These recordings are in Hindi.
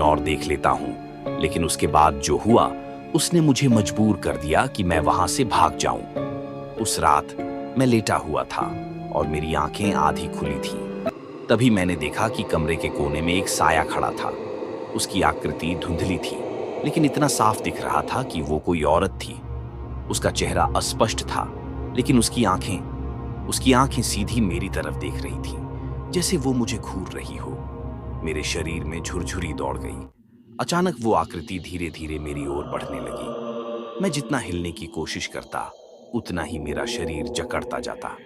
और देख लेता हूँ, लेकिन उसके बाद जो हुआ उसने मुझे मजबूर कर दिया कि मैं वहां से भाग जाऊं। उस रात मैं लेटा हुआ था और मेरी आंखें आधी खुली थीं। तभी मैंने देखा कि कमरे के कोने में एक साया खड़ा था। उसकी आकृति धुंधली थी, लेकिन इतना साफ दिख रहा था कि वो कोई औरत थी। उसका चेहरा अस्पष्ट था, लेकिन उसकी आंखें सीधी मेरी तरफ देख रही थीं, जैसे वो मुझे घूर रही हो। मेरे शरीर में झुरझुरी दौड़ गई। अचानक वो आकृति धीरे धीरे मेरी ओर बढ़ने लगी। मैं जितना हिलने की कोशिश करता, उतना ही मेरा शरीर जकड़ता जाता।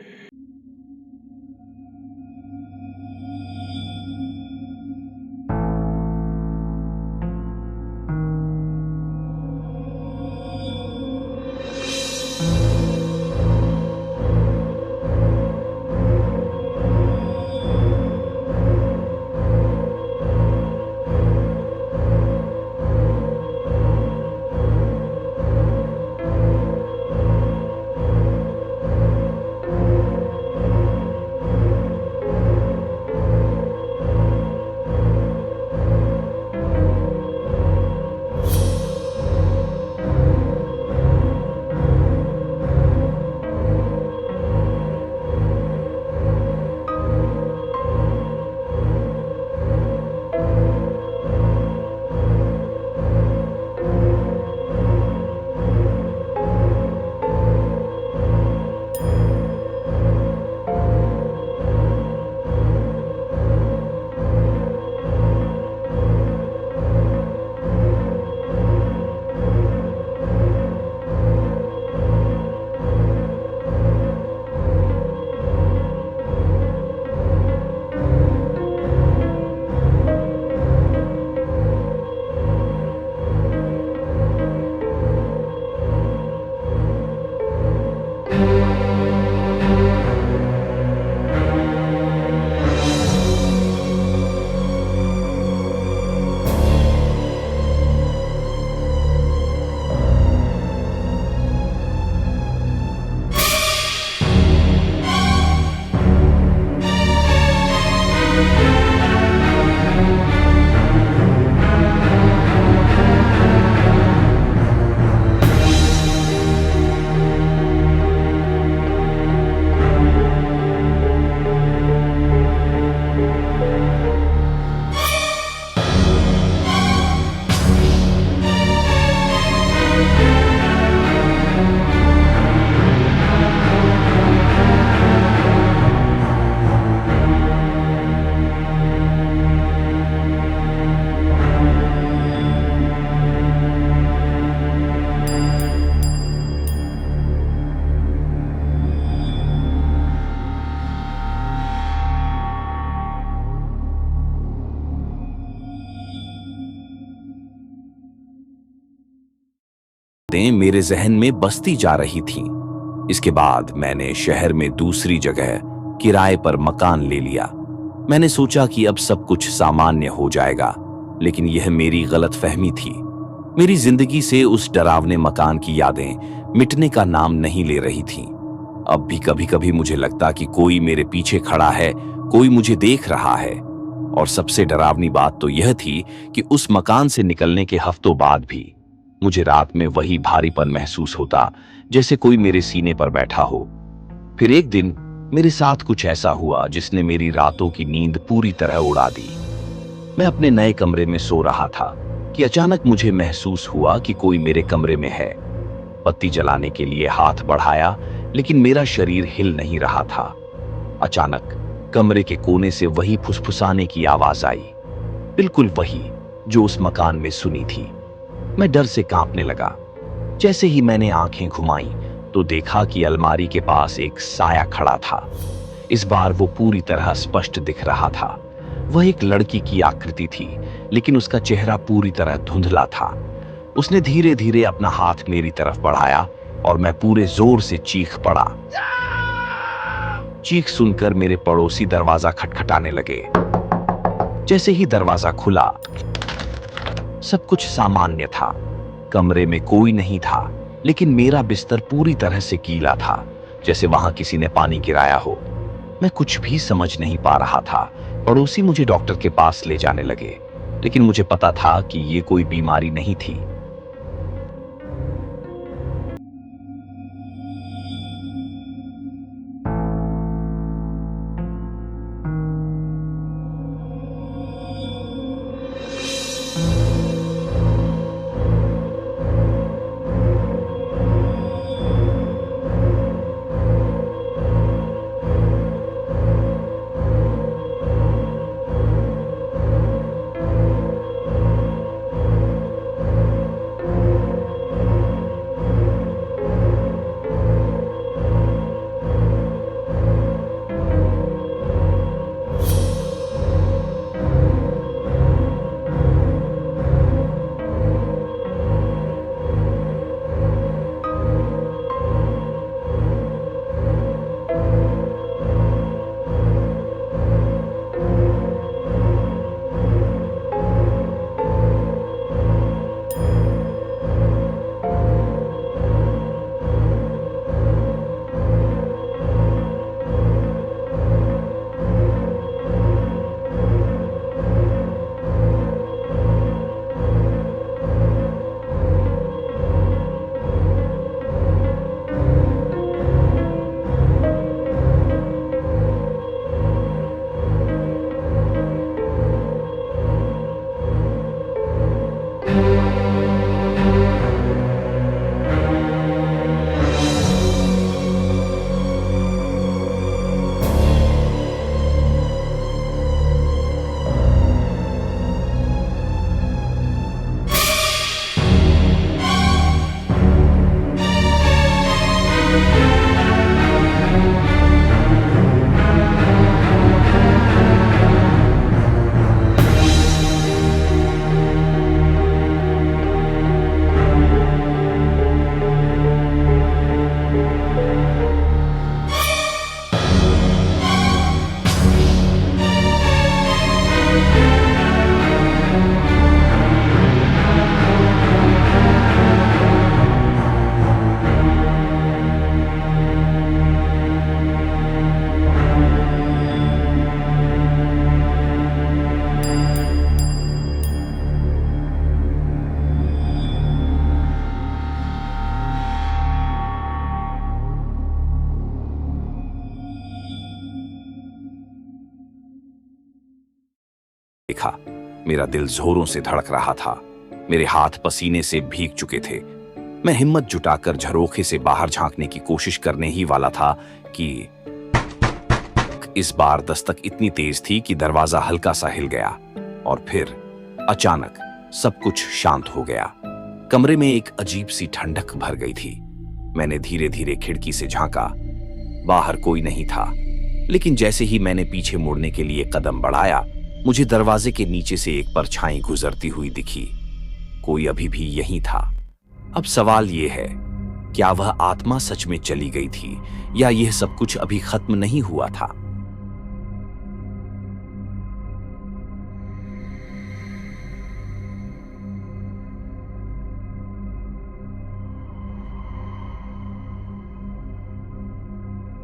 मेरे जहन में बसती जा रही थीं। इसके बाद मैंने शहर में दूसरी जगह किराए पर मकान ले लिया। मैंने सोचा कि अब सब कुछ सामान्य हो जाएगा, लेकिन यह मेरी गलतफहमी थी। मेरी जिंदगी से उस डरावने मकान की यादें मिटने का नाम नहीं ले रही थीं। अब भी कभी-कभी मुझे लगता कि कोई मेरे पीछे खड़ा है, कोई मुझे देख रहा है। और सबसे डरावनी बात तो यह थी कि उस मकान से निकलने के हफ्तों बाद भी मुझे रात में वही भारीपन महसूस होता, जैसे कोई मेरे सीने पर बैठा हो। फिर एक दिन मेरे साथ कुछ ऐसा हुआ जिसने मेरी रातों की नींद पूरी तरह उड़ा दी। मैं अपने नए कमरे में सो रहा था कि अचानक मुझे महसूस हुआ कि कोई मेरे कमरे में है। बत्ती जलाने के लिए हाथ बढ़ाया, लेकिन मेरा शरीर हिल नहीं रहा था। अचानक कमरे के कोने से वही फुसफुसाने की आवाज आई, बिल्कुल वही जो उस मकान में सुनी थी। मैं डर से कांपने लगा। जैसे ही मैंने आंखें घुमाई तो देखा कि अलमारी के पास एक साया खड़ा था। इस बार वो पूरी तरह स्पष्ट दिख रहा था। वह एक लड़की की आकृति थी, लेकिन उसका चेहरा पूरी तरह धुंधला था। उसने धीरे धीरे अपना हाथ मेरी तरफ बढ़ाया और मैं पूरे जोर से चीख पड़ा। चीख सुनकर मेरे पड़ोसी दरवाजा खटखटाने लगे। जैसे ही दरवाजा खुला, सब कुछ सामान्य था। कमरे में कोई नहीं था, लेकिन मेरा बिस्तर पूरी तरह से गीला था, जैसे वहां किसी ने पानी गिराया हो। मैं कुछ भी समझ नहीं पा रहा था। पड़ोसी मुझे डॉक्टर के पास ले जाने लगे। लेकिन मुझे पता था कि ये कोई बीमारी नहीं थी। देखा, मेरा दिल जोरों से धड़क रहा था। मेरे हाथ पसीने से भीग चुके थे। मैं हिम्मत जुटाकर झरोखे से बाहर झांकने की कोशिश करने ही वाला था कि इस बार दस्तक इतनी तेज थी कि दरवाजा हल्का सा हिल गया और फिर अचानक सब कुछ शांत हो गया। कमरे में एक अजीब सी ठंडक भर गई थी। मैंने धीरे धीरे खिड़की से झांका। बाहर कोई नहीं था, लेकिन जैसे ही मैंने पीछे मुड़ने के लिए कदम बढ़ाया, मुझे दरवाजे के नीचे से एक परछाई गुजरती हुई दिखी। कोई अभी भी यहीं था। अब सवाल यह है, क्या वह आत्मा सच में चली गई थी या यह सब कुछ अभी खत्म नहीं हुआ था?